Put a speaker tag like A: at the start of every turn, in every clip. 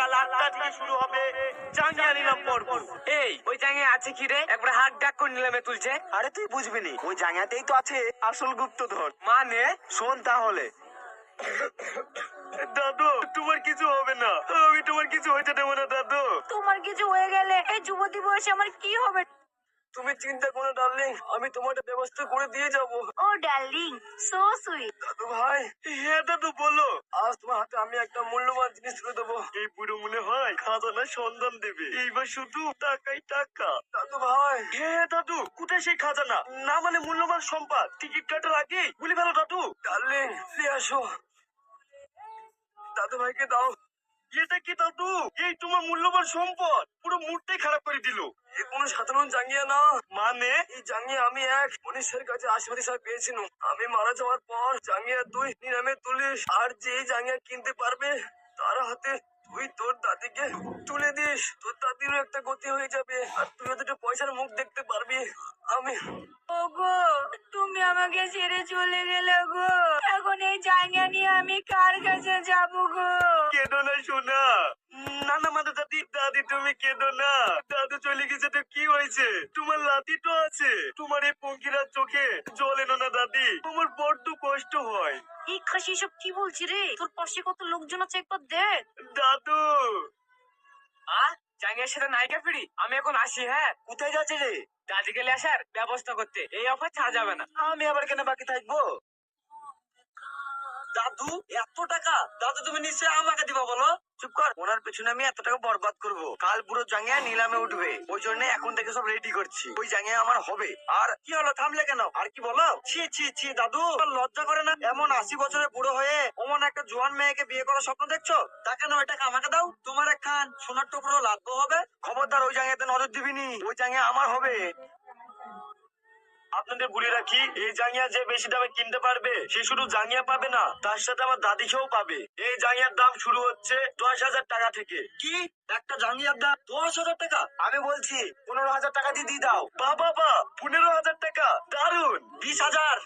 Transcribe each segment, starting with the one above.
A: সকাল 8টা থেকে শুরু হবে জাঙ্গিয়া নিলাম পর্ব।
B: এই ওই জায়গায় আছে কি রে? একবার হাত ডাক করে নিলামে তুলছে।
A: আরে তুই বুঝবি নি, ওই জাঙ্গিয়াতেই তো আছে আসল গুপ্তধন।
B: মানে
A: শোন তাহলে। দাদু তোমার কিছু হবে না, আমি তোমার কিছু হইতে দেবো না দাদু।
C: তোমার কিছু হয়ে গেলে এই যুবতী বয়সে আমার কি হবে?
A: তুমি চিন্তা করো ডার্লিং, আমি তোমার ব্যবস্থা করে দিয়ে যাবো।
C: ও ডার্লিং, সো সুইট।
A: দাদু ভাই। হ্যাঁ দাদু বলো। আজ তোমার হাতে আমি একটা মূল্যবান জিনিস তুলে দেবো। এই বুড়ো মনে হয় খাজানার সন্ধান দেবে, এইবার শুধু টাকাই টাকা। দাদু ভাই। হ্যাঁ দাদু, কোথায় সেই খাজানা? না মানে মূল্যবান সম্পদ। টিকিট কাটার আগে বলে ফেলো দাদু। ডার্লিং ফিরে আসো। দাদু ভাইকে দাও। এটা কি দাদু? এই তোমার মূল্যবান সম্পদ পুরো মুডটাই খারাপ করে দিল। এ কোনো সাধারণ জাঙ্গিয়া না। মানে এই জাঙ্গিয়া আমি এক মনীষের কাছে আশীর্বাদ হিসাবে পেয়েছিলাম। আমি মারা যাওয়ার পর জাঙ্গিয়া তুই নিলামে তুলিস, আর যে জাঙ্গিয়া কিনতে পারবে তার হাতে তুই তোর দাদিকে তুলে দিস। তোর দাদিরও একটা গতি হয়ে যাবে, আর তুইও দুটো পয়সার মুখ দেখতে পারবি। আমি
C: ওগো, তুমি আমাকে ছেড়ে চলে গেলে গো। এখন এই জায়গা নিয়ে আমি কার কাছে যাব গো?
A: কেঁদো না সোনা। না না মানে দাদি দাদি তুমি কেঁদো না। দাদু চলে গেছে তো কি হয়েছে? তোমার লাতি তো আছে। তোমার এই পঙ্কিরার চোখে জল এনো না দাদি, তোমার বড্ড কষ্ট হয়।
C: এই খাসি সব কি বলছি রে? তোর পাশে কত লোকজন আছে, একবার দেখ।
A: দাদু
B: জাঙ্গিয়ার সাথে নায়িকা ফিরি। আমি এখন আসি। হ্যাঁ,
A: কোথায় যাচ্ছে রে?
B: দাদি গেলে আসার ব্যবস্থা করতে। এই অফার ছাড়া যাবে না।
A: আমি আবার কেন বাকি থাকবো? দাদু এত টাকা? দাদু তুমি নিশ্চয়ই আমাকে দিবা বলো। চুপ কর, ওনার পেছনে আমি এত টাকা বরবাদ করব? কাল পুরো জাঙ্গিয়া নিলামে উঠবে, ওই জন্য এখন থেকে সব রেডি করছি। ওই জাঙ্গিয়া আমার হবে। আর কি হলো, থামলে কেন? আর কি বলো? ছি ছি ছি দাদু, লজ্জা করে না? এমন 80 বছরের বুড়ো হয়ে ওমন একটা জোয়ান মেয়েকে বিয়ে করার স্বপ্ন দেখছো? টাকা নয়, টাকা আমাকে দাও। তোমার একখান সোনার টুকরো লাগবে হবে। খবরদার ওই জাঙ্গিয়াতে নজর দিবিনি, ওই জাঙ্গিয়া আমার হবে। আপনাদের বলে রাখি, এই জাঙ্গিয়া যে বেশি দামে কিনতে পারবে সে শুধু জাঙ্গিয়া পাবে না, তার সাথে আমার দাদিকেও পাবে। এই জাঙ্গিয়ার দাম শুরু হচ্ছে 10,000 টাকা থেকে। কি একটা জাঙ্গিয়ার দাম 10,000 টাকা? আমি বলছি 15,000 টাকা দিয়ে দাও। বাবা 15,000 টাকা, দারুন। 20,000?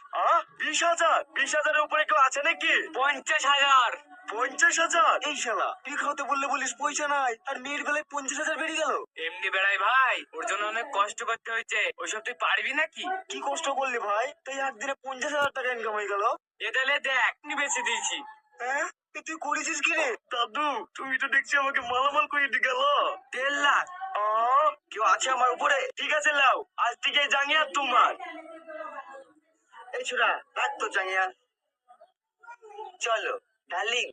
A: 20,000? 20,000-এর উপরে কেউ আছে নাকি?
B: 50,000।
A: 50,000? এই শালা তুই খাওয়াতে বললে বলিস পয়সা নাই, আর মেয়ের বেলায় 50,000 বেড়ে গেল।
B: এমনি বেড়াই ভাই, ওর জন্য অনেক কষ্ট করতে হয়েছে। ওইসব তুই পারবি নাকি?
A: কি কষ্ট করলি ভাই? তাই একদিনে 50,000 টাকা ইনকাম হয়ে গেল।
B: এদালে দেখ নি বেঁচে দিয়েছি।
A: হ্যাঁ, তুই করেছিস কি রে? দাদু তুমি তো দেখছি আমাকে মালামাল করে দিয়ে গেল। 1.5 লাখ? কেউ আছে আমার উপরে? ঠিক আছে লাও, আজ থেকে জাঙ্গিয়া তোমার। এই ছোড়া রাখ তো জাঙ্গিয়া। চলো ডার্লিং।